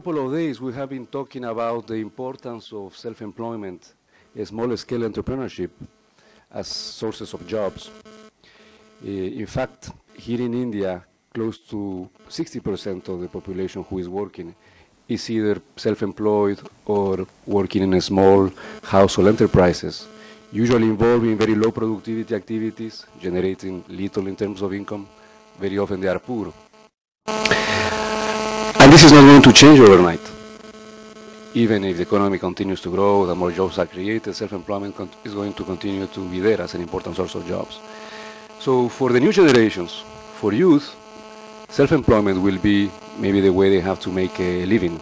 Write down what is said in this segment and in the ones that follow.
Couple of days we have been talking about the importance of self-employment, small-scale entrepreneurship as sources of jobs. In fact, here in India, close to 60% of the population who is working is either self-employed or working in small household enterprises, usually involving very low productivity activities, generating little in terms of income. Very often they are poor. And this is not going to change overnight. Even if the economy continues to grow, the more jobs are created, self-employment is going to continue to be there as an important source of jobs. So for the new generations, for youth, self-employment will be maybe the way they have to make a living.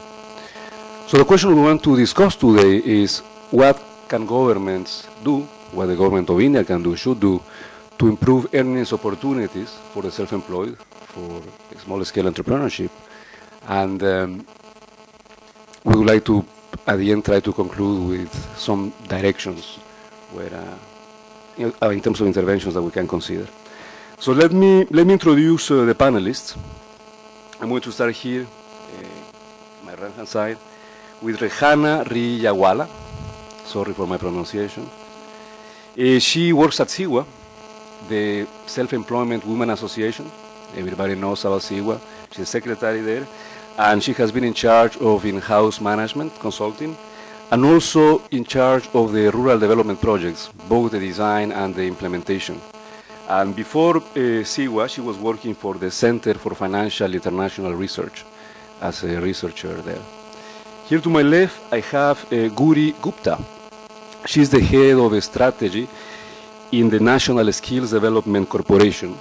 So the question we want to discuss today is what can governments do, what the government of India can do, should do, to improve earnings opportunities for the self-employed, for small-scale entrepreneurship. And we would like to, at the end, try to conclude with some directions where, in terms of interventions that we can consider. So let me introduce the panelists. I'm going to start here, my right-hand side, with Rehana Riyawala. Sorry for my pronunciation. She works at SEWA, the Self-Employment Women Association. Everybody knows about SEWA. She's a secretary there. And she has been in charge of in-house management, consulting, and also in charge of the rural development projects, both the design and the implementation. And before SEWA, she was working for the Center for Financial International Research as a researcher there. Here to my left, I have Gauri Gupta. She's the head of strategy in the National Skills Development Corporation.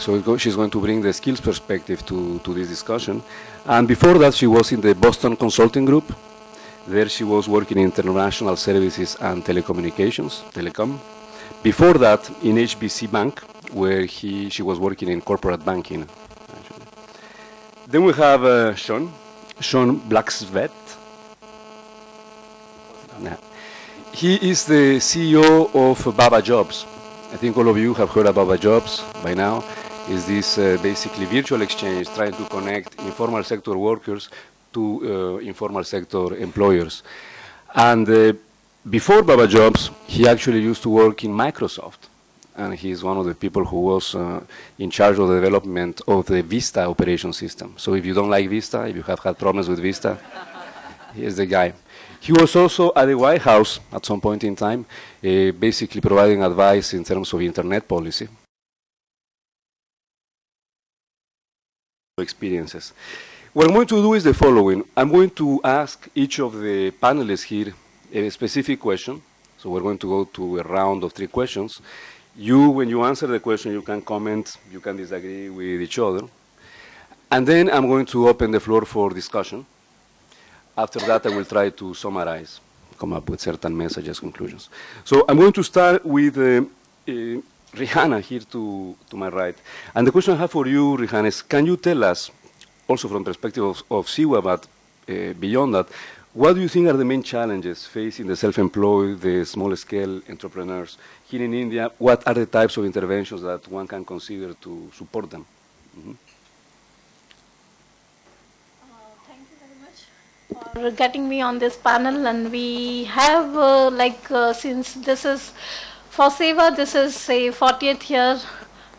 So she's going to bring the skills perspective to this discussion. And before that, she was in the Boston Consulting Group. There she was working in international services and telecommunications, telecom. Before that, in HBC Bank, where she was working in corporate banking. Actually. Then we have Sean Blacksvet. He is the CEO of Baba Jobs. I think all of you have heard about Baba Jobs by now. Is this basically virtual exchange trying to connect informal sector workers to informal sector employers. And before Baba Jobs, he actually used to work in Microsoft. And he's one of the people who was in charge of the development of the Vista operation system. So if you don't like Vista, if you have had problems with Vista, here's the guy. He was also at the White House at some point in time, basically providing advice in terms of internet policy. Experiences. What I'm going to do is the following. I'm going to ask each of the panelists here a specific question. So we're going to go to a round of 3 questions. You, when you answer the question, you can comment, you can disagree with each other. And then I'm going to open the floor for discussion. After that, I will try to summarize, come up with certain messages, conclusions. So I'm going to start with Rehana here to my right. And the question I have for you, Rehana, is can you tell us, also from the perspective of SEWA, but beyond that, what do you think are the main challenges facing the self-employed, the small-scale entrepreneurs here in India? What are the types of interventions that one can consider to support them? Mm-hmm. For getting me on this panel, and we have since this is for SEWA, this is say 40th year,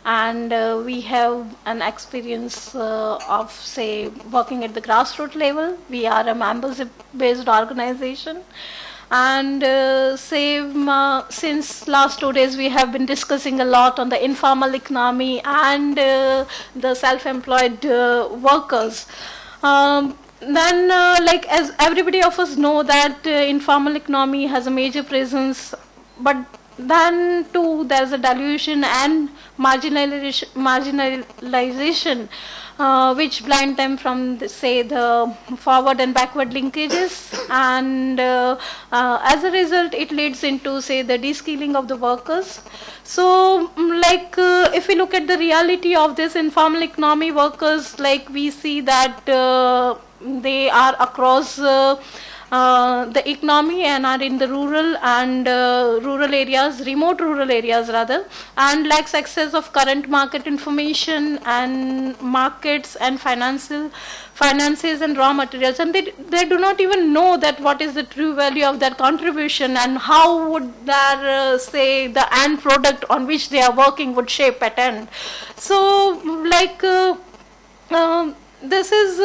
and we have an experience of say working at the grassroots level. We are a membership-based organization, and since last 2 days we have been discussing a lot on the informal economy and the self-employed workers. Then, as everybody of us know that informal economy has a major presence, but then too there's a dilution and marginalization which blind them from the forward and backward linkages, and as a result it leads into the de-skilling of the workers. So if we look at the reality of this informal economy workers, we see that they are across the economy and are in the rural and rural areas, remote rural areas rather, and lacks access of current market information and markets and finances and raw materials, and they do not even know that what is the true value of their contribution and how would their say the end product on which they are working would shape at end. So like this is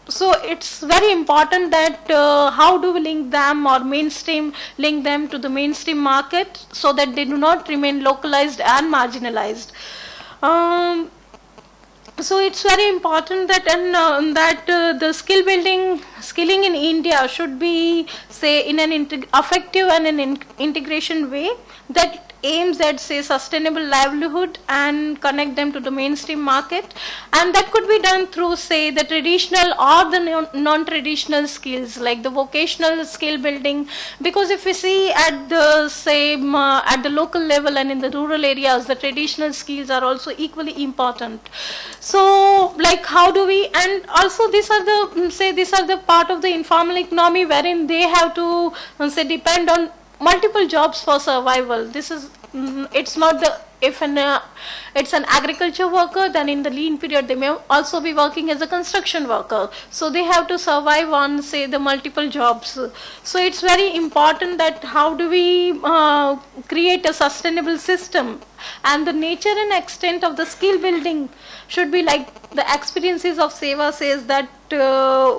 so it's very important that how do we link them or link them to the mainstream market so that they do not remain localized and marginalized. So it's very important that the skilling in India should be say in an effective and an integration way that aims at say sustainable livelihood and connect them to the mainstream market, and that could be done through say the traditional or the non-traditional skills like the vocational skill building, because if we see at the same at the local level and in the rural areas the traditional skills are also equally important. So like how do we, and also these are the part of the informal economy wherein they have to say depend on multiple jobs for survival. This is it's not the if it's an agriculture worker, then in the lean period they may also be working as a construction worker, so they have to survive on say the multiple jobs. So it's very important that how do we create a sustainable system, and the nature and extent of the skill building should be like the experiences of SEWA says that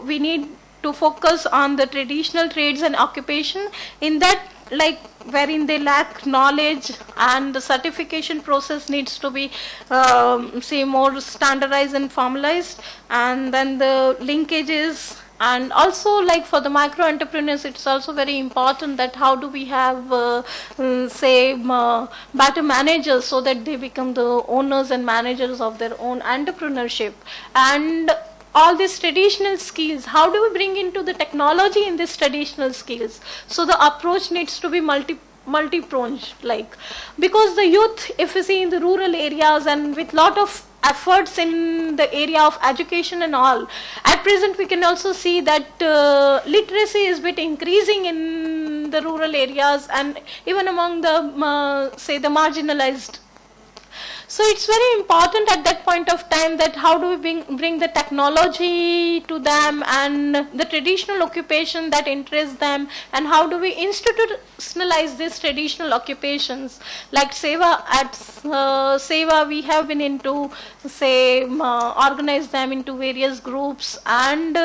we need to focus on the traditional trades and occupation in that like wherein they lack knowledge, and the certification process needs to be say more standardized and formalized, and then the linkages, and also like for the micro entrepreneurs it's also very important that how do we have say better managers so that they become the owners and managers of their own entrepreneurship. And all these traditional skills, how do we bring into the technology in these traditional skills? So the approach needs to be multi-pronged, like because the youth, if we see in the rural areas and with lot of efforts in the area of education and all, at present we can also see that literacy is bit increasing in the rural areas and even among the say the marginalized. So it's very important at that point of time that how do we bring the technology to them and the traditional occupation that interests them, and how do we institutionalize these traditional occupations. Like SEWA, at SEWA we have been into say organize them into various groups, and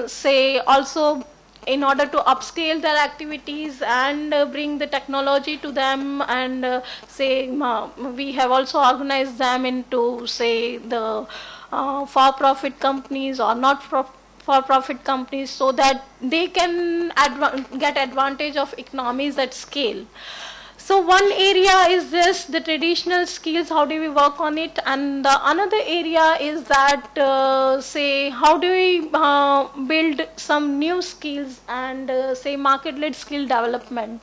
say also in order to upscale their activities and bring the technology to them, and say we have also organized them into say the for-profit companies or not for-profit companies so that they can get advantage of economies at scale. So one area is this, the traditional skills, how do we work on it, and the another area is that say how do we build some new skills and say market-led skill development.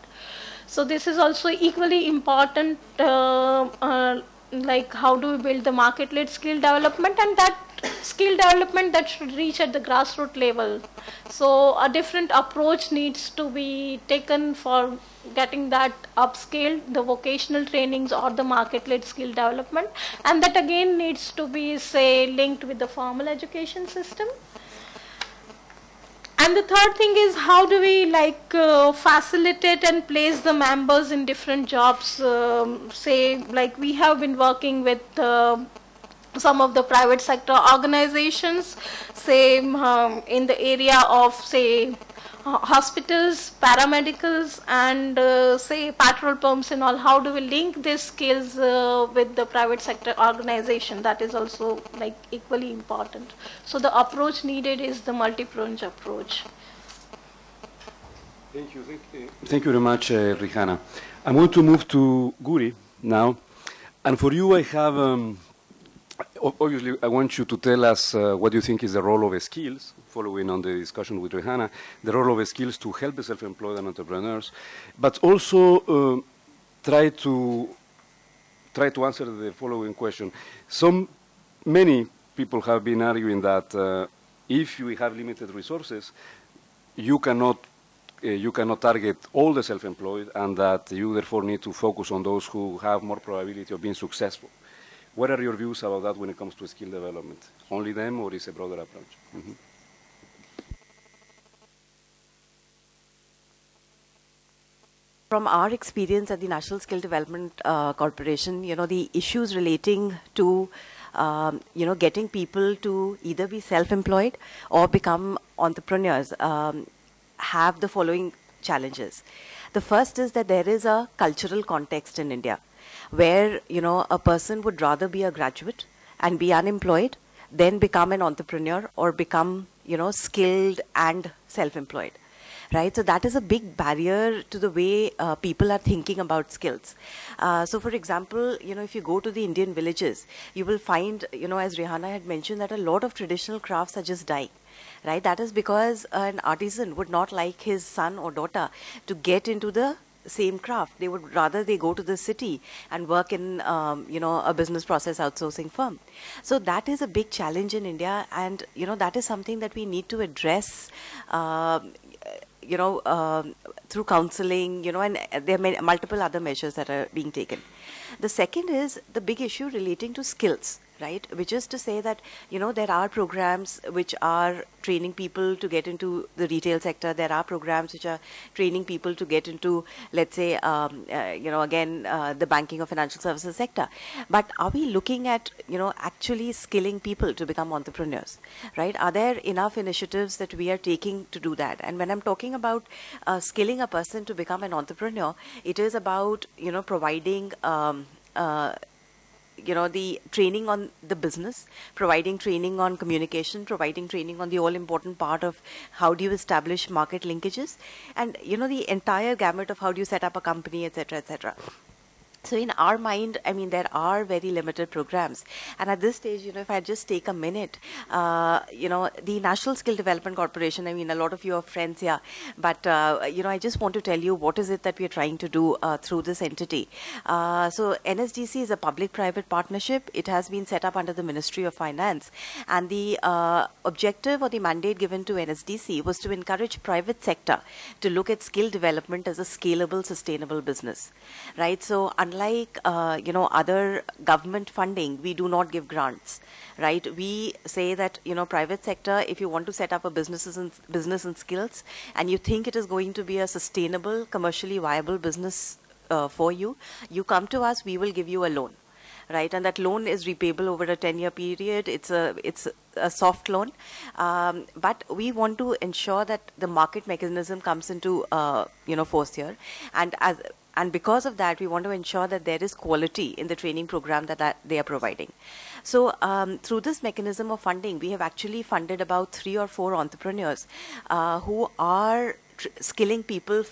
So this is also equally important, like how do we build the market-led skill development, and that skill development that should reach at the grassroots level. So a different approach needs to be taken for getting that upscaled, the vocational trainings or the market-led skill development, and that again needs to be say linked with the formal education system. And the third thing is how do we like facilitate and place the members in different jobs. Say like we have been working with some of the private sector organizations, say in the area of say hospitals, paramedicals, and say petrol pumps and all. How do we link these skills with the private sector organization? That is also like equally important. So the approach needed is the multi-pronged approach. Thank you very much, Rehana. I'm going to move to Guri now, and for you I have obviously, I want you to tell us what you think is the role of skills, following on the discussion with Rehana, the role of skills to help the self-employed and entrepreneurs, but also try to answer the following question. Many people have been arguing that if we have limited resources, you cannot target all the self-employed, and that you therefore need to focus on those who have more probability of being successful. What are your views about that when it comes to skill development? Only them, or is a broader approach? Mm-hmm. From our experience at the National Skill Development Corporation, the issues relating to getting people to either be self-employed or become entrepreneurs have the following challenges. The first is that there is a cultural context in India where, a person would rather be a graduate and be unemployed than become an entrepreneur or become, skilled and self-employed. Right, so that is a big barrier to the way people are thinking about skills. So, for example, if you go to the Indian villages, you will find, as Rehana had mentioned, that a lot of traditional crafts are just dying. Right, that is because an artisan would not like his son or daughter to get into the same craft. They would rather they go to the city and work in, a business process outsourcing firm. So that is a big challenge in India, and that is something that we need to address. Through counseling, and there are multiple other measures that are being taken. The second is the big issue relating to skills, right? Which is to say that, there are programs which are training people to get into the retail sector. There are programs which are training people to get into, let's say, the banking or financial services sector. But are we looking at, actually skilling people to become entrepreneurs, right? Are there enough initiatives that we are taking to do that? And when I'm talking about skilling a person to become an entrepreneur, it is about, providing the training on the business, providing training on communication, providing training on the all-important part of how do you establish market linkages, and, the entire gamut of how do you set up a company, etc., etc. So in our mind, there are very limited programs. And at this stage, if I just take a minute, the National Skill Development Corporation, a lot of you are friends here, but, I just want to tell you what is it that we are trying to do through this entity. So NSDC is a public-private partnership. It has been set up under the Ministry of Finance. And the objective or the mandate given to NSDC was to encourage private sector to look at skill development as a scalable, sustainable business, right? So unlike other government funding, we do not give grants, right? We say that private sector, if you want to set up a business and skills, and you think it is going to be a sustainable, commercially viable business for you, you come to us. We will give you a loan, right? And that loan is repayable over a 10-year period. It's a soft loan, but we want to ensure that the market mechanism comes into force here, and because of that, we want to ensure that there is quality in the training program that they are providing. So through this mechanism of funding, we have actually funded about 3 or 4 entrepreneurs who are skilling people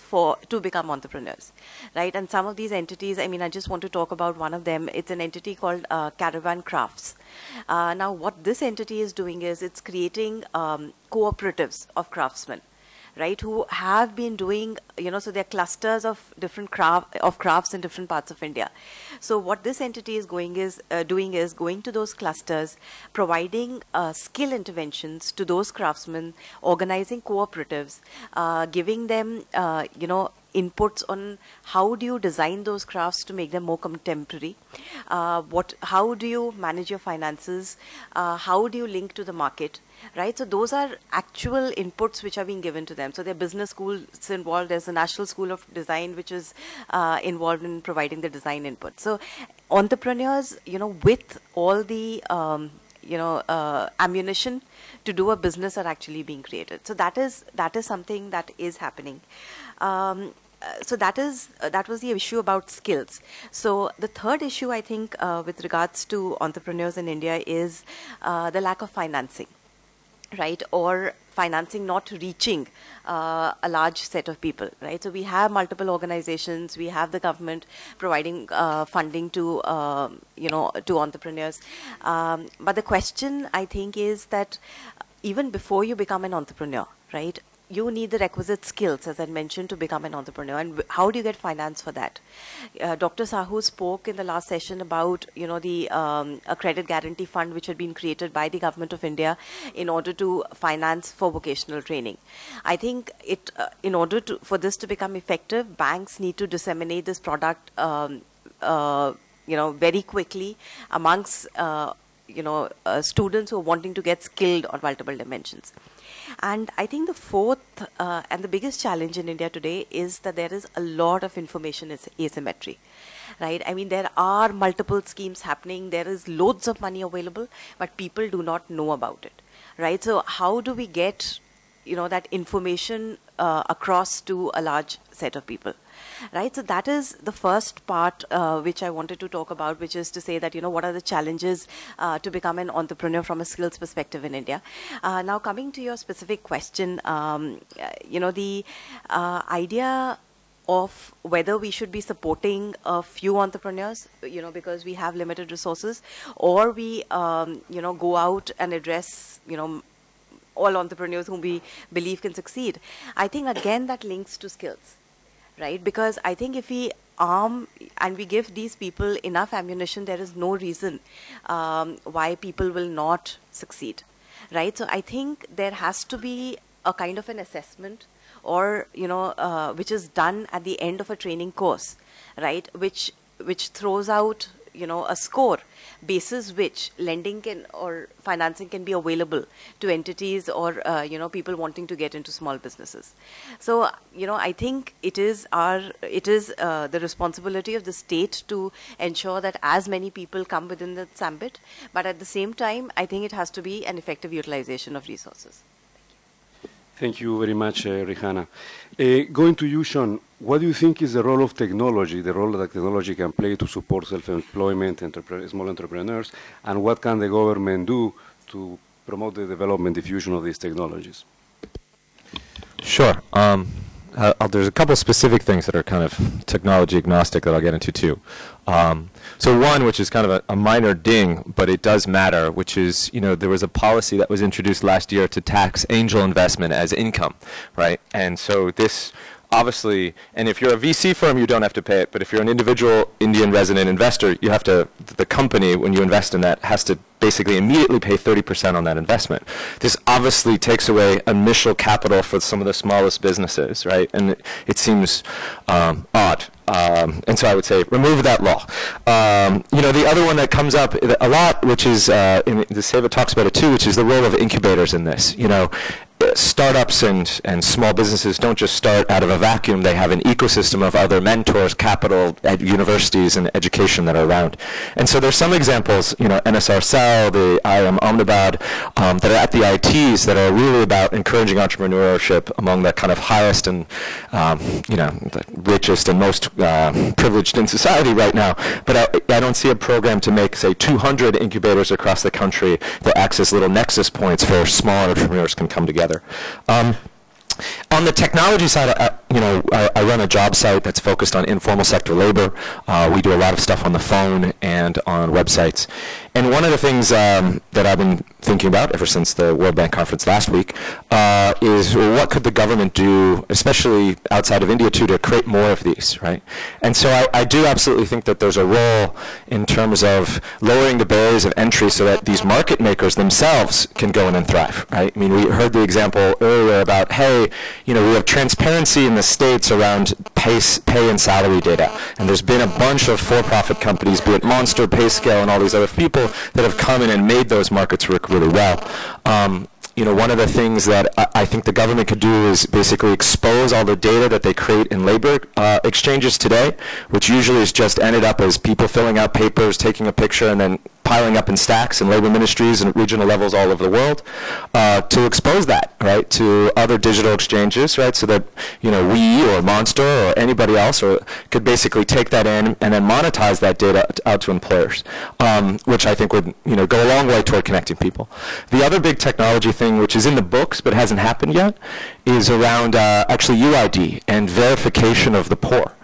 to become entrepreneurs, right? And some of these entities, I just want to talk about one of them. It's an entity called Caravan Crafts. Now, what this entity is doing is it's creating cooperatives of craftsmen, right, who have been doing, so there are clusters of different crafts in different parts of India. So what this entity is doing is going to those clusters, providing skill interventions to those craftsmen, organizing cooperatives, giving them, inputs on how do you design those crafts to make them more contemporary, how do you manage your finances, how do you link to the market, right? So those are actual inputs which are being given to them. So there are business schools involved. There's a National School of Design which is involved in providing the design input. So entrepreneurs, with all the ammunition to do a business are actually being created. So that is something that is happening. So that was the issue about skills. So the third issue, I think, with regards to entrepreneurs in India is the lack of financing, right? Or financing not reaching a large set of people, right? So we have multiple organizations, we have the government providing funding to entrepreneurs. But the question, I think, is that even before you become an entrepreneur, right, you need the requisite skills, as I mentioned, to become an entrepreneur. And how do you get finance for that? Dr. Sahu spoke in the last session about, the a credit guarantee fund which had been created by the government of India in order to finance for vocational training. I think in order for this to become effective, banks need to disseminate this product, very quickly amongst, students who are wanting to get skilled on multiple dimensions. And I think the fourth and the biggest challenge in India today is that there is a lot of information asymmetry, right? I mean, there are multiple schemes happening. There is loads of money available, but people do not know about it, right? So how do we get, that information across to a large set of people? Right, so that is the first part which I wanted to talk about, which is to say that, what are the challenges to become an entrepreneur from a skills perspective in India. Now, coming to your specific question, the idea of whether we should be supporting a few entrepreneurs, because we have limited resources, or we, go out and address, all entrepreneurs whom we believe can succeed. I think, again, that links to skills. Right, because I think if we arm and we give these people enough ammunition, there is no reason why people will not succeed. Right, so I think there has to be a kind of an assessment, or which is done at the end of a training course, right, which throws out a score basis which lending or financing can be available to entities or people wanting to get into small businesses. So I think it is the responsibility of the state to ensure that as many people come within the ambit, but at the same time I think it has to be an effective utilization of resources. Thank you very much, Rehana. Going to you, Sean, what do you think is the role of technology, the role that technology can play to support self-employment, small entrepreneurs, and what can the government do to promote the development, diffusion of these technologies? Sure. There's a couple specific things that are kind of technology agnostic that I'll get into too. So one, which is kind of a minor ding, but it does matter, which is, there was a policy that was introduced last year to tax angel investment as income, right? And so this obviously, and if you're a VC firm, you don't have to pay it, but if you're an individual Indian resident investor, you have to, the company, when you invest in that, has to basically immediately pay 30% on that investment. This obviously takes away initial capital for some of the smallest businesses, right? And it seems odd. And so I would say remove that law. The other one that comes up a lot, which is, the SEWA talks about it too, which is the role of incubators in this. Startups and small businesses don't just start out of a vacuum. They have an ecosystem of other mentors, capital, universities, and education that are around. And so there's some examples, NSR Cell, the IIM Ahmedabad, that are at the ITs that are really about encouraging entrepreneurship among the kind of highest and, the richest and most privileged in society right now. But I don't see a program to make, say, 200 incubators across the country that acts as little nexus points where small entrepreneurs can come together. On the technology side, I run a job site that's focused on informal sector labor. We do a lot of stuff on the phone and on websites. And one of the things that I've been thinking about ever since the World Bank conference last week is what could the government do, especially outside of India, to create more of these, right? And so I do absolutely think that there's a role in terms of lowering the barriers of entry so that these market makers themselves can go in and thrive, right? I mean, we heard the example earlier about, hey, we have transparency in the states around pay and salary data. And there's been a bunch of for-profit companies, be it Monster, PayScale, and all these other people that have come in and made those markets work really well. One of the things that I think the government could do is basically expose all the data that they create in labor exchanges today, which usually is just ended up as people filling out papers, taking a picture, and then piling up in stacks in labor ministries and regional levels all over the world, to expose that, right, to other digital exchanges, right, so that, we or Monster or anybody else could basically take that in and then monetize that data out to employers, which I think would, go a long way toward connecting people. The other big technology thing, which is in the books but hasn't happened yet, is around actually UID and verification of the poor.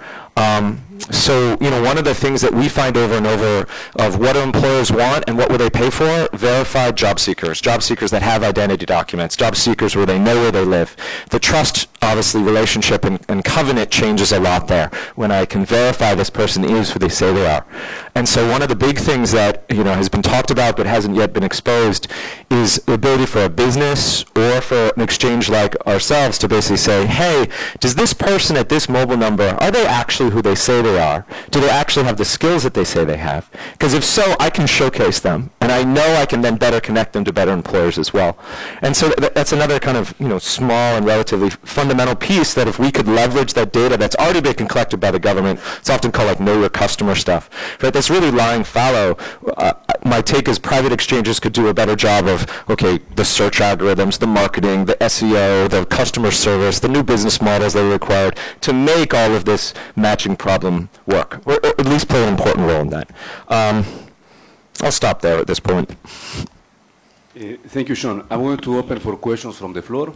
So, one of the things that we find over and over of what do employers want and what will they pay for? Verified job seekers that have identity documents, job seekers where they know where they live. The trust, obviously, relationship and covenant changes a lot there when I can verify this person is who they say they are. And so one of the big things that, has been talked about but hasn't yet been exposed is the ability for a business or for an exchange like ourselves to basically say, hey, does this person at this mobile number, are they actually who they say they are? Do they actually have the skills that they say they have? Because if so, I can showcase them, and I know I can then better connect them to better employers as well. And so that's another kind of small and relatively fundamental piece that if we could leverage that data that's already been collected by the government, it's often called like know your customer stuff, right? That's really lying fallow. My take is private exchanges could do a better job of, okay, the search algorithms, the marketing, the SEO, the customer service, the new business models that are required to make all of this matching problem work, or at least play an important role in that. I'll stop there at this point. Thank you, Sean. I'm going to open for questions from the floor,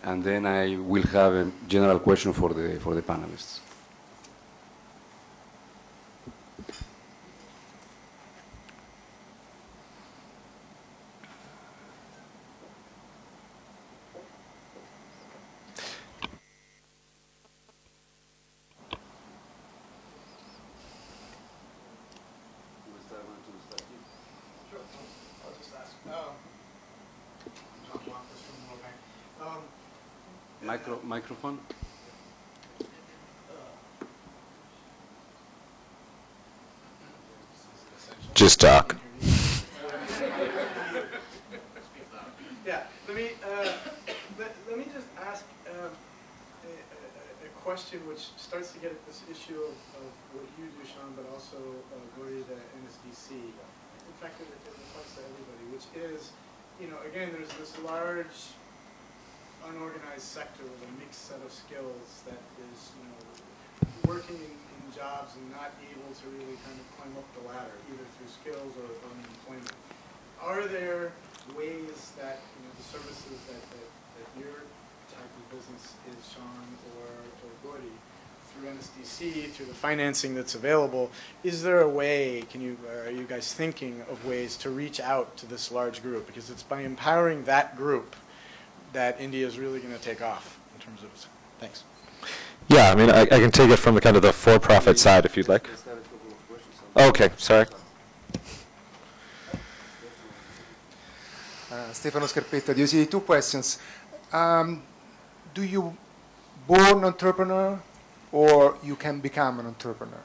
and then I will have a general question for the panelists. Microphone. Just talk. Yeah, let me just ask a question which starts to get at this issue of what you do, Sean, but also Gauri, the NSDC. In fact, it applies to everybody, which is, again, there's this large unorganized sector with a mixed set of skills that is, working in jobs and not able to really kind of climb up the ladder, either through skills or employment. Are there ways that the services that your type of business is, Sean, or Gauri, through NSDC, through the financing that's available, is there a way, are you guys thinking of ways to reach out to this large group? Because it's by empowering that group that India is really going to take off in terms of its. Thanks. Yeah, I mean, I can take it from the kind of the for-profit side if you'd like. Okay, sorry. Stefano Scarpetta, do you see 2 questions? Do you born entrepreneur or you can become an entrepreneur?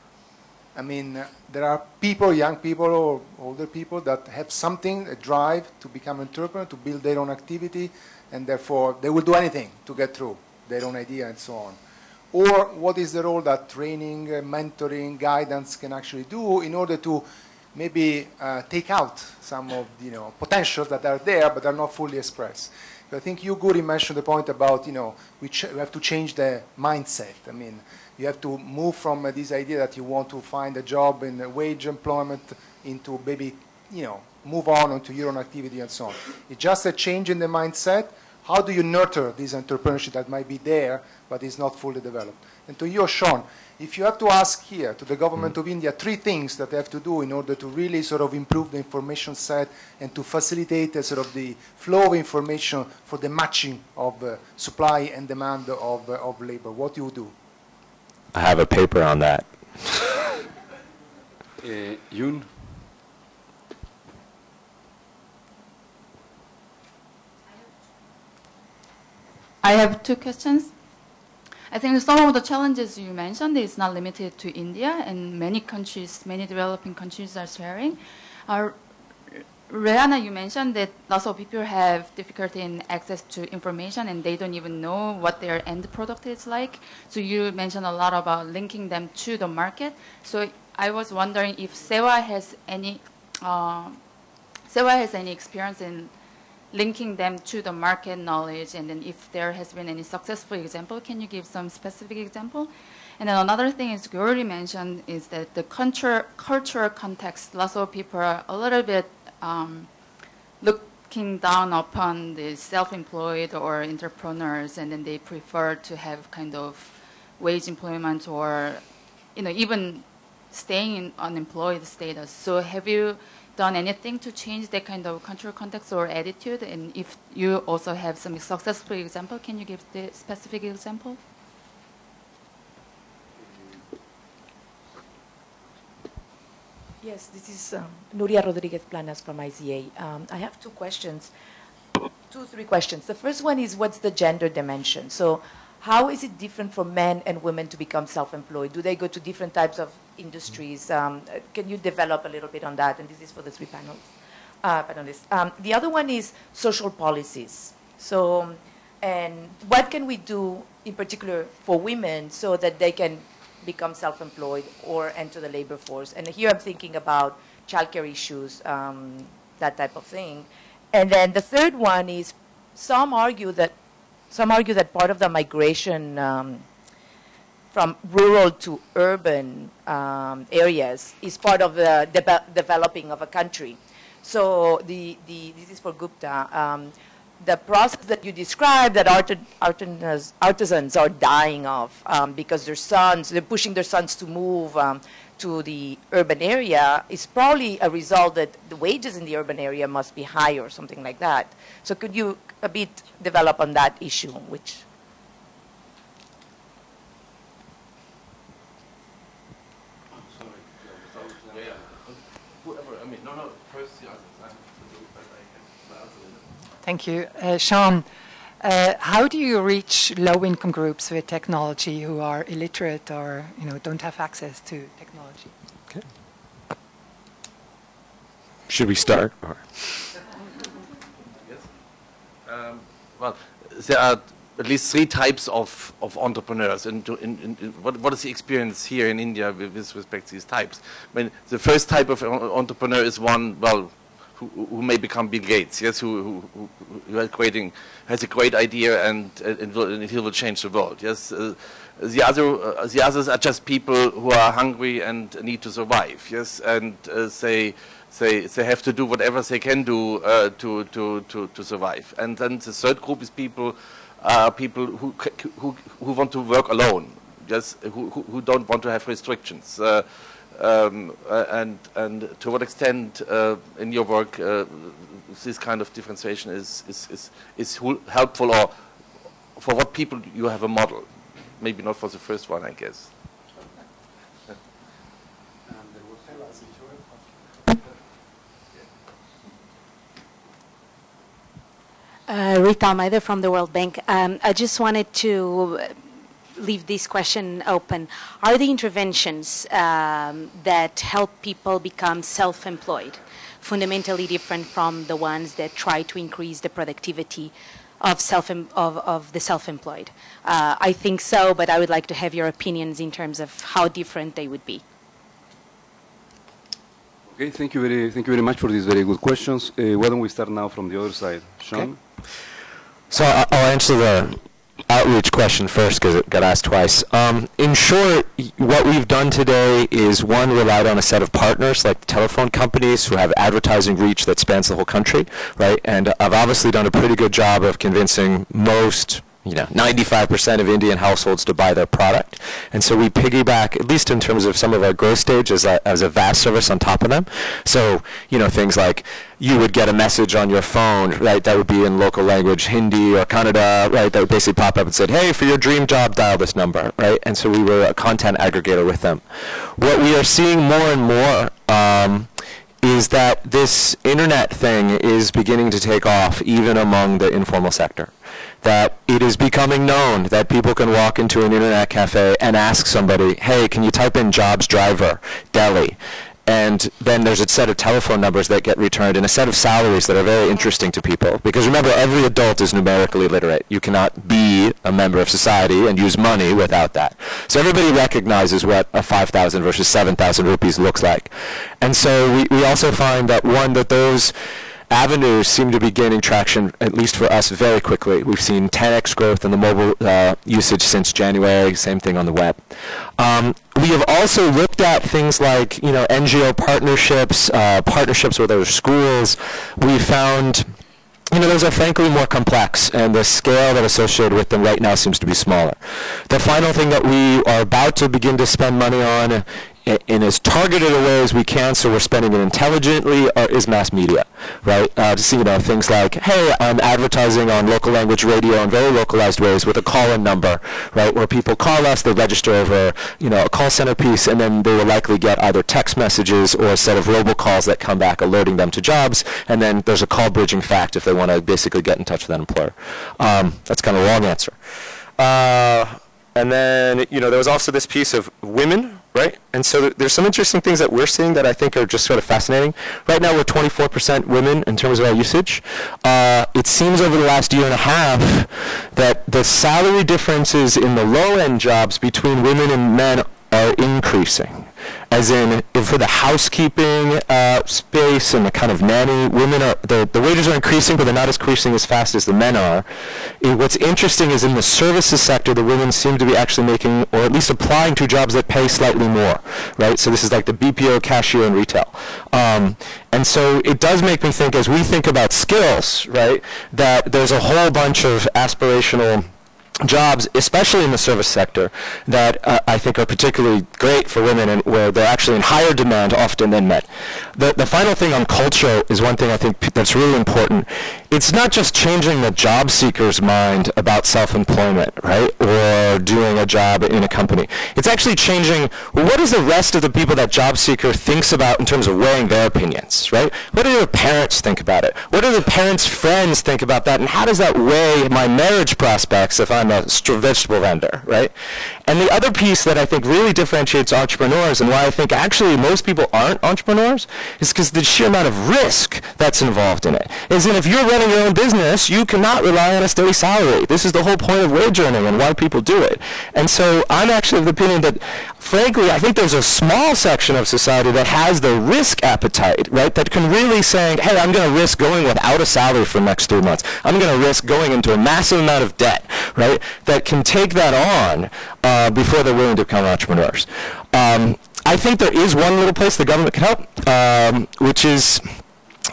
I mean, there are people, young people or older people that have something, a drive to become entrepreneur, to build their own activity, and therefore they will do anything to get through their own idea and so on. Or what is the role that training, mentoring, guidance can actually do in order to maybe take out some of the potentials that are there but are not fully expressed. So I think you, Guri, mentioned the point about we have to change the mindset. I mean, you have to move from this idea that you want to find a job in wage employment into maybe move on onto your own activity and so on. It's just a change in the mindset. How do you nurture this entrepreneurship that might be there but is not fully developed? And to you, Sean, if you have to ask here to the government of India 3 things that they have to do in order to really sort of improve the information set and to facilitate sort of the flow of information for the matching of supply and demand of labor, what do you do? I have a paper on that. Yoon? I have 2 questions. I think some of the challenges you mentioned is not limited to India, and many countries, many developing countries are sharing. Rehana, you mentioned that lots of people have difficulty in access to information and they don't even know what their end product is like. So you mentioned a lot about linking them to the market. So I was wondering if SEWA has any experience in linking them to the market knowledge, and then if there has been any successful example, can you give some specific example? And then another thing is you already mentioned is that the cultural context, lots of people are a little bit looking down upon the self-employed or entrepreneurs, and then they prefer to have kind of wage employment or even staying in unemployed status. So have you done anything to change that kind of cultural context or attitude? And if you also have some successful example, can you give the specific example? Yes, this is Nuria Rodriguez Planas from ICA. I have two, three questions. The first one is, what's the gender dimension? So how is it different for men and women to become self-employed? Do they go to different types of industries? Can you develop a little bit on that? And this is for the three panelists. The other one is social policies. So, and what can we do in particular for women so that they can become self-employed or enter the labor force? And here I'm thinking about childcare issues, that type of thing. And then the third one is, some argue that part of the migration from rural to urban areas is part of the developing of a country. So this is for Gupta. The process that you described that artisans are dying of because they're pushing their sons to move to the urban area is probably a result that the wages in the urban area must be high or something like that. So could you a bit develop on that issue, which... Thank you. Sean, how do you reach low-income groups with technology who are illiterate or don't have access to technology? Okay. Should we start? Or? Yes. Well, there are at least three types of entrepreneurs. And what is the experience here in India with respect to these types? I mean, the first type of entrepreneur is one, well, who may become Bill Gates, yes, who has a great idea and he will change the world, yes. The others are just people who are hungry and need to survive, yes, and they have to do whatever they can do to survive. And then the third group is people who want to work alone, yes, who don't want to have restrictions. And to what extent in your work this kind of differentiation is helpful, or for what people you have a model? Maybe not for the first one, I guess. Rita Almeida from the World Bank. I just wanted to leave this question open. Are the interventions that help people become self-employed fundamentally different from the ones that try to increase the productivity of the self-employed? I think so, but I would like to have your opinions in terms of how different they would be. Okay, thank you very much for these very good questions. Why don't we start now from the other side, Sean? Okay. So I'll answer the outreach question first because it got asked twice. In short, what we've done today is, one, relied on a set of partners like the telephone companies who have advertising reach that spans the whole country, right? And I've obviously done a pretty good job of convincing most, 95% of Indian households to buy their product. And so we piggyback, at least in terms of some of our growth stage, as a VAS service on top of them. So, things like you would get a message on your phone, right, that would be in local language, Hindi or Kannada, right, that would basically pop up and said, hey, for your dream job, dial this number, right? And so we were a content aggregator with them. What we are seeing more and more is that this internet thing is beginning to take off even among the informal sector. That it is becoming known that people can walk into an internet cafe and ask somebody, hey, can you type in jobs driver, Delhi? And then there's a set of telephone numbers that get returned and a set of salaries that are very interesting to people. Because remember, every adult is numerically literate. You cannot be a member of society and use money without that. So everybody recognizes what a 5,000 versus 7,000 rupees looks like. And so we also find that, one, that those avenues seem to be gaining traction, at least for us, very quickly. We've seen 10x growth in the mobile usage since January, same thing on the web. We have also looked at things like, NGO partnerships, partnerships with other schools. We found those are frankly more complex, and the scale that associated with them right now seems to be smaller. The final thing that we are about to begin to spend money on in as targeted a way as we can, so we're spending it intelligently, is mass media, right? Things like, hey, I'm advertising on local language radio in very localized ways with a call-in number, right, where people call us, they register over, a call center piece, and then they will likely get either text messages or a set of robocalls that come back alerting them to jobs, and then there's a call bridging fact if they want to basically get in touch with that employer. That's kind of a long answer. And then, there was also this piece of women, right? And so there's some interesting things that we're seeing that I think are just sort of fascinating. Right now we're 24% women in terms of our usage. It seems over the last year and a half that the salary differences in the low-end jobs between women and men are increasing. As in, for the housekeeping space and the kind of nanny, women are, the wages are increasing, but they're not increasing as fast as the men are. What's interesting is in the services sector, the women seem to be actually making, or at least applying to jobs that pay slightly more, right? So this is like the BPO, cashier, and retail. And so it does make me think, as we think about skills, right, that there's a whole bunch of aspirational jobs, especially in the service sector, that I think are particularly great for women and where they're actually in higher demand often than men. The final thing on culture is one thing I think that's really important. It's not just changing the job seeker's mind about self-employment, right, or doing a job in a company. It's actually changing what does the rest of the people that job seeker thinks about in terms of weighing their opinions, right? What do their parents think about it? What do the parents' friends think about that? And how does that weigh my marriage prospects if I'm a vegetable vendor, right? And the other piece that I think really differentiates entrepreneurs and why I think actually most people aren't entrepreneurs is because the sheer amount of risk that's involved in it. Is in if you're running your own business, you cannot rely on a steady salary. This is the whole point of wage earning and why people do it. And so I'm actually of the opinion that, frankly, I think there's a small section of society that has the risk appetite, right, that can really say, hey, I'm going to risk going without a salary for the next 3 months. I'm going to risk going into a massive amount of debt, right, that can take that on before they're willing to become entrepreneurs. I think there is one little place the government can help, which is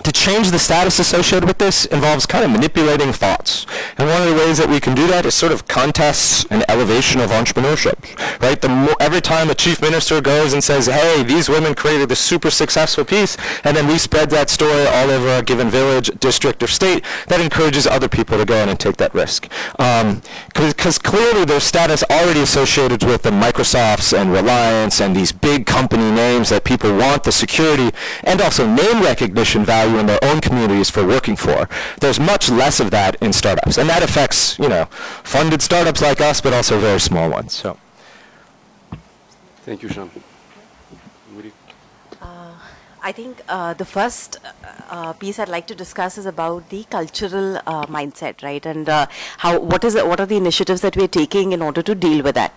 to change the status associated with this involves kind of manipulating thoughts. And one of the ways that we can do that is sort of contests and elevation of entrepreneurship, right? Every time a chief minister goes and says, hey, these women created this super successful piece, and then we spread that story all over a given village, district, or state, that encourages other people to go in and take that risk. Because clearly there's status already associated with the Microsofts and Reliance and these big company names that people want the security and also name recognition value in their own communities for working for. There's much less of that in startups, and that affects, funded startups like us, but also very small ones. So, thank you, Sean. I think the first piece I'd like to discuss is about the cultural mindset, right? And what are the initiatives that we're taking in order to deal with that?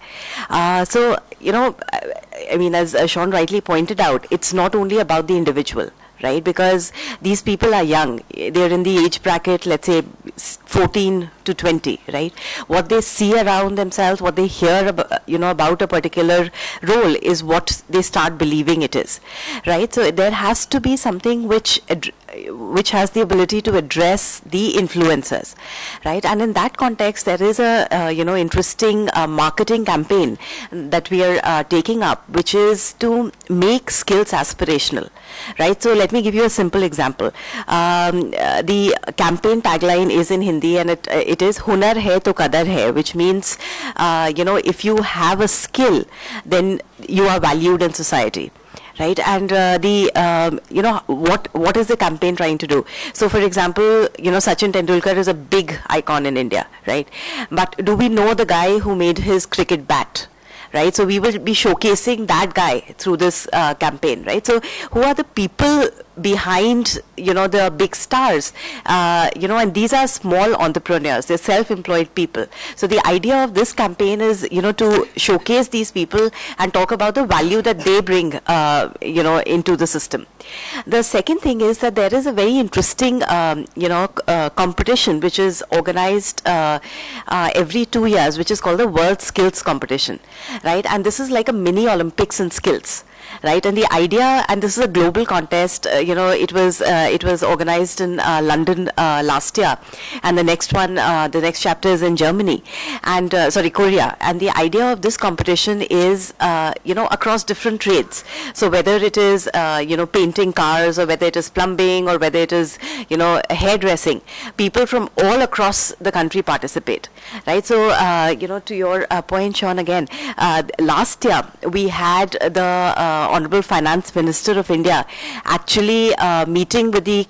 So, I mean, as Sean rightly pointed out, it's not only about the individual, right? Because these people are young. They're in the age bracket, let's say 14 to 20, right? What they see around themselves, what they hear about, about a particular role is what they start believing it is, right? So there has to be something which has the ability to address the influencers, right? And in that context, there is a interesting marketing campaign that we are taking up, which is to make skills aspirational, right? So let me give you a simple example. The campaign tagline is in Hindi, and it is "Hunar hai to kadar hai," which means if you have a skill, then you are valued in society. Right, and what is the campaign trying to do? So, for example, Sachin Tendulkar is a big icon in India, right? But do we know the guy who made his cricket bat? Right, so we will be showcasing that guy through this campaign, right? So, who are the people behind, the big stars, and these are small entrepreneurs, they're self-employed people. So the idea of this campaign is, to showcase these people and talk about the value that they bring, into the system. The second thing is that there is a very interesting, competition which is organized every 2 years, which is called the World Skills Competition, right? And this is like a mini Olympics in skills. right? And the idea, and this is a global contest, it was organized in London last year, and the next chapter is in Germany, and Korea. And the idea of this competition is, across different trades. So whether it is, painting cars, or whether it is plumbing, or whether it is, hairdressing, people from all across the country participate, right? So, to your point, Sean, again, last year we had the Honorable Finance Minister of India actually meeting with the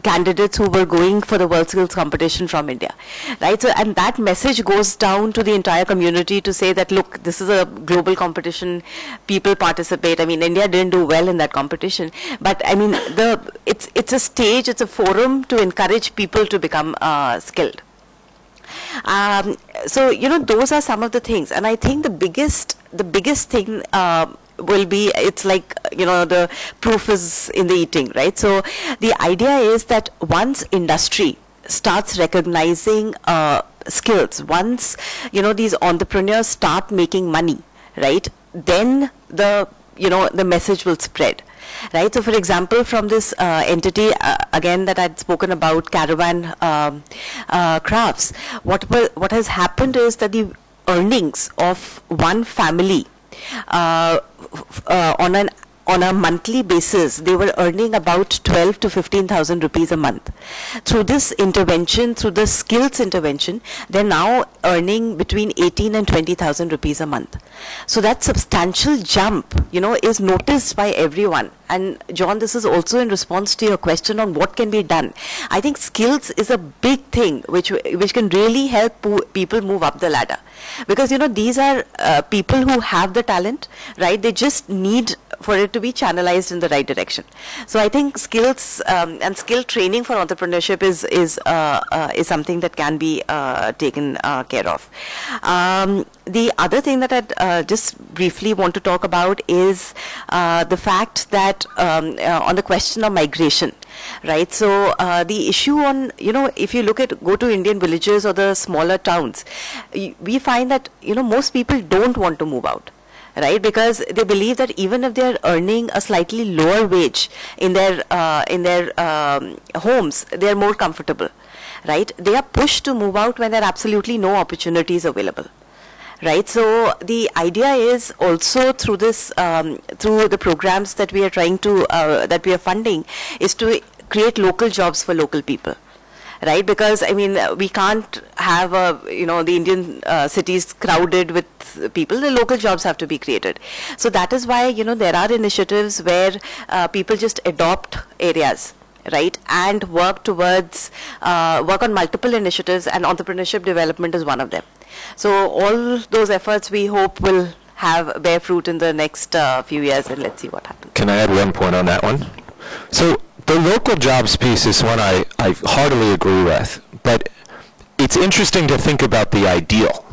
candidates who were going for the World Skills competition from India, right? So, and that message goes down to the entire community to say that, look, this is a global competition, people participate. I mean, India didn't do well in that competition, but I mean, it's a stage, it's a forum to encourage people to become skilled. So, those are some of the things, and I think the biggest thing will be, it's like, the proof is in the eating, right? So the idea is that once industry starts recognizing skills, once, these entrepreneurs start making money, right, then the message will spread. Right. So, for example, from this entity again that I'd spoken about, Caravan Crafts, what has happened is that the earnings of one family on a monthly basis, they were earning about 12 to 15,000 rupees a month. Through this intervention, through the skills intervention, they're now earning between 18 and 20,000 rupees a month. So that substantial jump, is noticed by everyone. And John, this is also in response to your question on what can be done. I think skills is a big thing which can really help people move up the ladder. Because, these are people who have the talent, right? They just need for it to be channelized in the right direction. So I think skills and skill training for entrepreneurship is something that can be taken care of. The other thing that I'd just briefly want to talk about is the fact that on the question of migration, right? So the issue on, if you go to Indian villages or the smaller towns, we find that, most people don't want to move out. Right, because they believe that even if they are earning a slightly lower wage in their homes, they are more comfortable. Right, they are pushed to move out when there are absolutely no opportunities available. Right, so the idea is also through this, through the programs that we are trying to that we are funding, is to create local jobs for local people. Right, because I mean, we can't have the Indian cities crowded with people. The local jobs have to be created. So that is why there are initiatives where people just adopt areas, right, and work towards work on multiple initiatives, and entrepreneurship development is one of them. So all those efforts we hope will bear fruit in the next few years, and let's see what happens. Can I add one point on that one? So the local jobs piece is one I heartily agree with, but it's interesting to think about the ideal,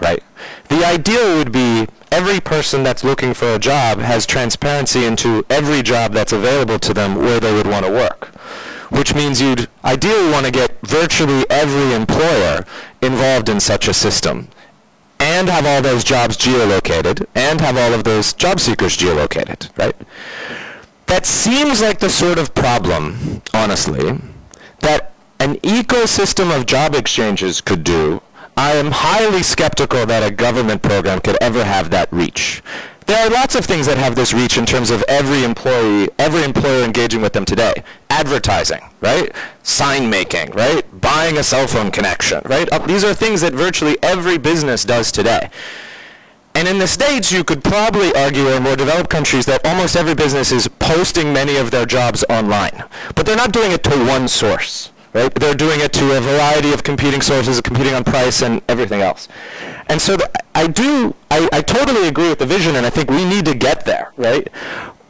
right? The ideal would be every person that's looking for a job has transparency into every job that's available to them where they would want to work, which means you'd ideally want to get virtually every employer involved in such a system and have all those jobs geolocated and have all of those job seekers geolocated, right? That seems like the sort of problem, honestly, that an ecosystem of job exchanges could do. I am highly skeptical that a government program could ever have that reach. There are lots of things that have this reach in terms of every employer engaging with them today. Advertising, right? Sign making, right? Buying a cell phone connection, right? These are things that virtually every business does today. And in the States, you could probably argue, or in more developed countries, that almost every business is posting many of their jobs online. But they're not doing it to one source, right? They're doing it to a variety of competing sources, competing on price and everything else. And so I totally agree with the vision, and I think we need to get there, right?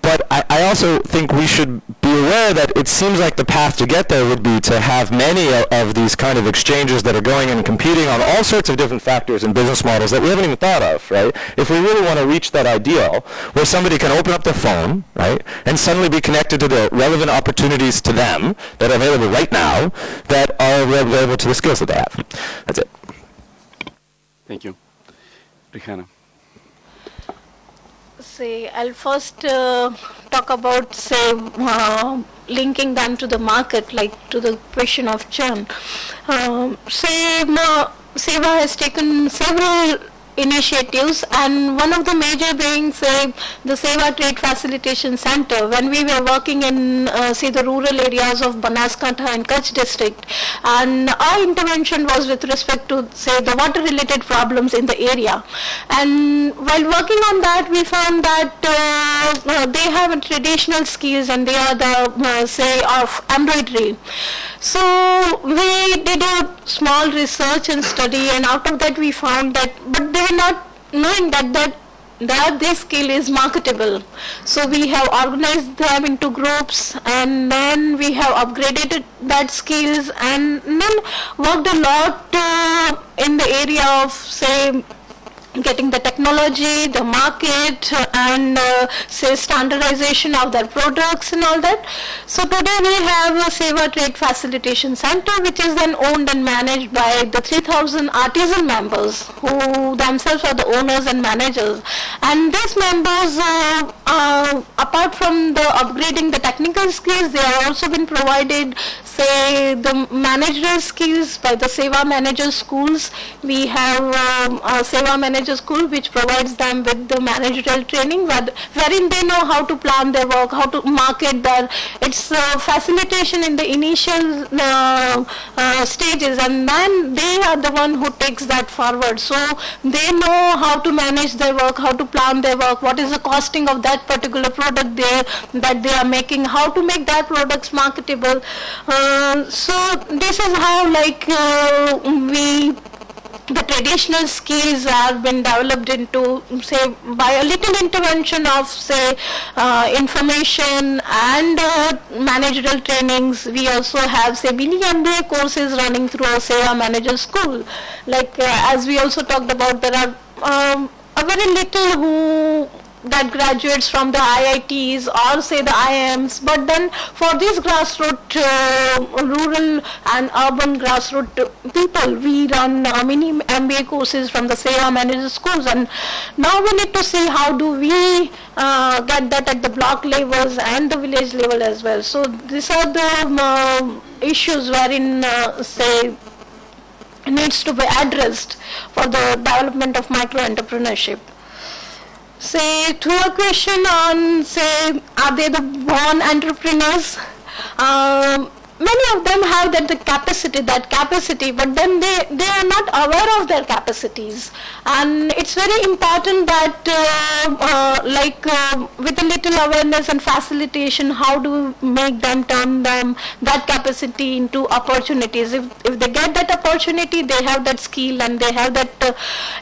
But I also think we should be aware that it seems like the path to get there would be to have many of these kind of exchanges that are going and competing on all sorts of different factors and business models that we haven't even thought of, right? If we really want to reach that ideal where somebody can open up their phone, right, and suddenly be connected to the relevant opportunities to them that are available right now that are available to the skills that they have. That's it. Thank you. Rehana. Say, I'll first talk about, say, linking them to the market, like to the question of churn. SEWA has taken several initiatives, and one of the major being, say, the SEWA Trade Facilitation Center. When we were working in, say, the rural areas of Banaskantha and Kutch district, and our intervention was with respect to, say, the water-related problems in the area. And while working on that, we found that they have traditional skills, and they are the, say, of embroidery. So we did a small research and study, and out of that we found that, but they were not knowing that this skill is marketable. So we have organized them into groups, and then we have upgraded that skills, and then worked a lot in the area of, say, getting the technology, the market, and say standardization of their products and all that. So today we have a SEWA Trade Facilitation Center, which is then owned and managed by the 3,000 artisan members who themselves are the owners and managers. And these members, apart from the upgrading the technical skills, they have also been provided, say, the managerial skills by the SEWA Manager Schools. We have a SEWA Manager School which provides them with the managerial training, wherein they know how to plan their work, how to market their, it's facilitation in the initial stages, and then they are the one who takes that forward. So they know how to manage their work, how to plan their work, what is the costing of that particular product that they are making, how to make that products marketable. So this is how, like, the traditional skills have been developed into, say, by a little intervention of, say, information and managerial trainings. We also have, say, mini MBA courses running through our SEWA Manager School. Like, as we also talked about, there are a very little who that graduates from the IITs or, say, the IIMs, but then for these grassroots, rural and urban grassroots people, we run mini MBA courses from the SEWA Manager Schools, and now we need to see how do we get that at the block levels and the village level as well. So these are the issues wherein, say, needs to be addressed for the development of micro-entrepreneurship. Say, to a question on, say, are they the born entrepreneurs? Many of them have that capacity, but then they are not aware of their capacities. And it's very important that, with a little awareness and facilitation, how do we make them turn that capacity into opportunities? If they get that opportunity, they have that skill and they have that.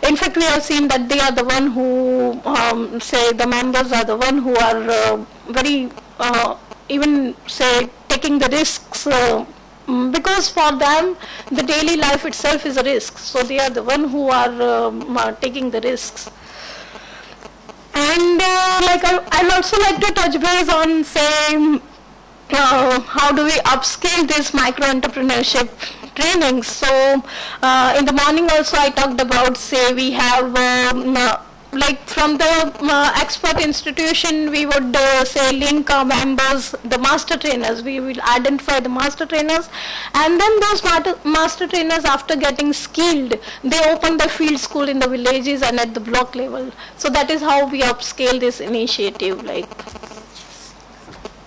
In fact, we have seen that they are the one who, say, the members are the one who are very even, say, taking the risks, because for them the daily life itself is a risk, so they are the one who are taking the risks. And I'd also like to touch base on, say, how do we upscale this micro-entrepreneurship trainings. So in the morning also I talked about, say, we have like from the expert institution, we would say link our members, the master trainers. We will identify the master trainers, and then those master trainers, after getting skilled, they open the field school in the villages and at the block level. So that is how we upscale this initiative.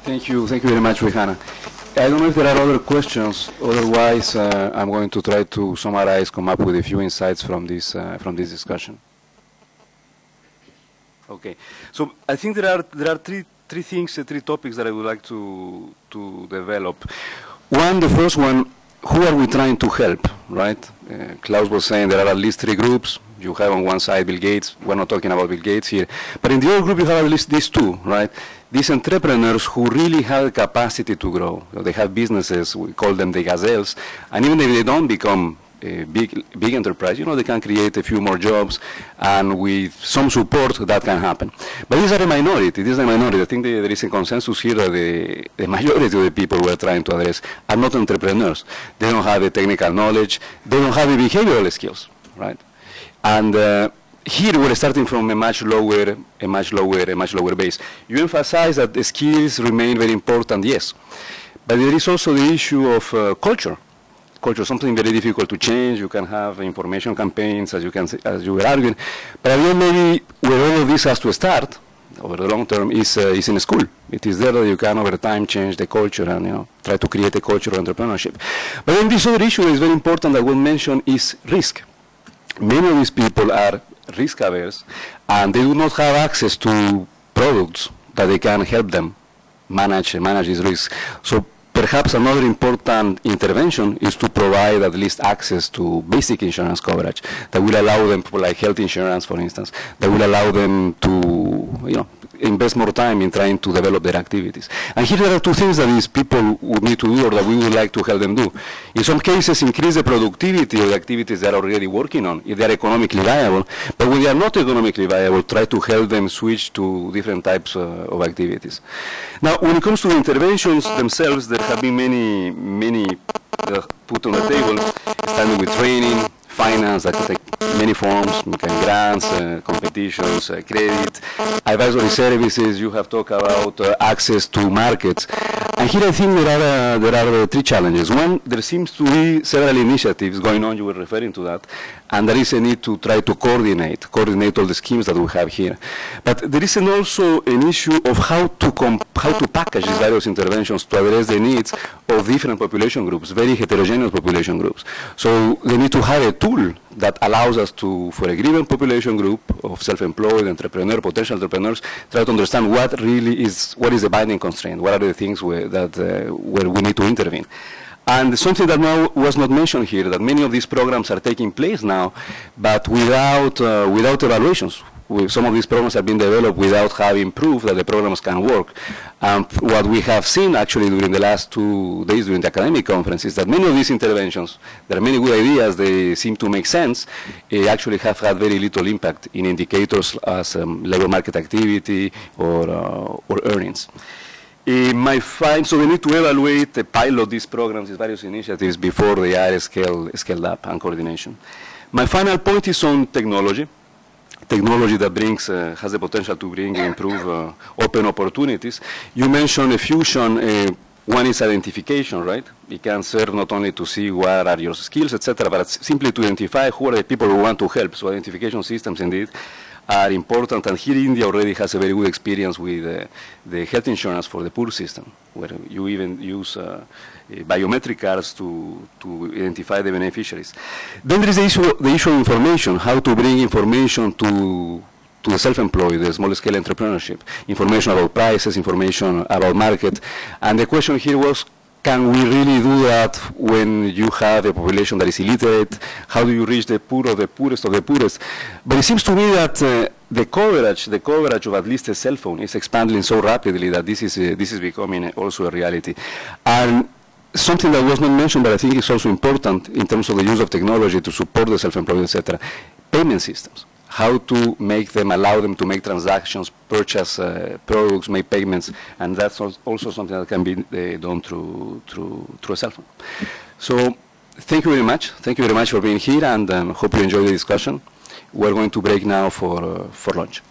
Thank you very much, Rehana. I don't know if there are other questions. Otherwise, I'm going to try to summarize, come up with a few insights from this discussion. Okay, so I think there are three things, three topics that I would like to develop. One, the first one, who are we trying to help, right? Klaus was saying there are at least three groups. You have on one side Bill Gates. We're not talking about Bill Gates here, but in the other group you have at least these two, right? These entrepreneurs who really have the capacity to grow. They have businesses, we call them the gazelles, and even if they don't become a big enterprise, they can create a few more jobs, and with some support that can happen. But these are a minority. I think there is a consensus here that the majority of the people we're trying to address are not entrepreneurs. They don't have the technical knowledge. They don't have the behavioral skills, right? And here we're starting from a much lower base. You emphasize that the skills remain very important, yes. But there is also the issue of culture. Culture is something very difficult to change. You can have information campaigns, as you were arguing. But at the end, maybe where all of this has to start, over the long term, is in school. It is there that you can, over time, change the culture and try to create a culture of entrepreneurship. But then this other issue that is very important that we'll mention is risk. Many of these people are risk averse, and they do not have access to products that they can help them manage these risks. So perhaps another important intervention is to provide at least access to basic insurance coverage that will allow them, like health insurance, for instance, that will allow them to, invest more time in trying to develop their activities. And here there are two things that these people would need to do, or that we would like to help them do. In some cases, increase the productivity of the activities they are already working on, if they are economically viable. But when they are not economically viable, try to help them switch to different types of activities. Now, when it comes to the interventions themselves, there have been many put on the table, starting with training, finance, that can take many forms, grants, competitions, credit, advisory services. You have talked about access to markets. And here I think there are three challenges. One, there seems to be several initiatives going on, you were referring to that, and there is a need to try to coordinate all the schemes that we have here. But there is also an issue of how to package these various interventions to address the needs of different population groups, very heterogeneous population groups. So they need to have a tool that allows us to, for a given population group of self-employed, potential entrepreneurs, try to understand what is the binding constraint, what are the things where we need to intervene. And something that now was not mentioned here, that many of these programs are taking place now, but without evaluations. Some of these programs have been developed without having proof that the programs can work. What we have seen actually during the last 2 days during the academic conference is that many of these interventions, there are many good ideas, they seem to make sense, actually have had very little impact in indicators as labor market activity or earnings. So we need to evaluate the pilot these programs, these various initiatives before they are scaled up, and coordination. My final point is on technology. Technology that has the potential to improve open opportunities. You mentioned a fusion. One is identification, right? It can serve not only to see what are your skills, etc., but simply to identify who are the people who want to help. So identification systems, indeed, are important. And here India already has a very good experience with the health insurance for the poor system, where you even use biometric cards to identify the beneficiaries. Then there is the issue of information, how to bring information to the self-employed, the small-scale entrepreneurship, information about prices, information about market. And the question here was, can we really do that when you have a population that is illiterate? How do you reach the poor of the poorest of the poorest? But it seems to me that the coverage of at least a cell phone is expanding so rapidly that this is becoming also a reality. And something that was not mentioned, but I think is also important in terms of the use of technology to support the self-employed, etc., payment systems. How to make them, allow them to make transactions, purchase products, make payments, and that's also something that can be done through a cell phone. So thank you very much. Thank you very much for being here, and hope you enjoy the discussion. We're going to break now for lunch.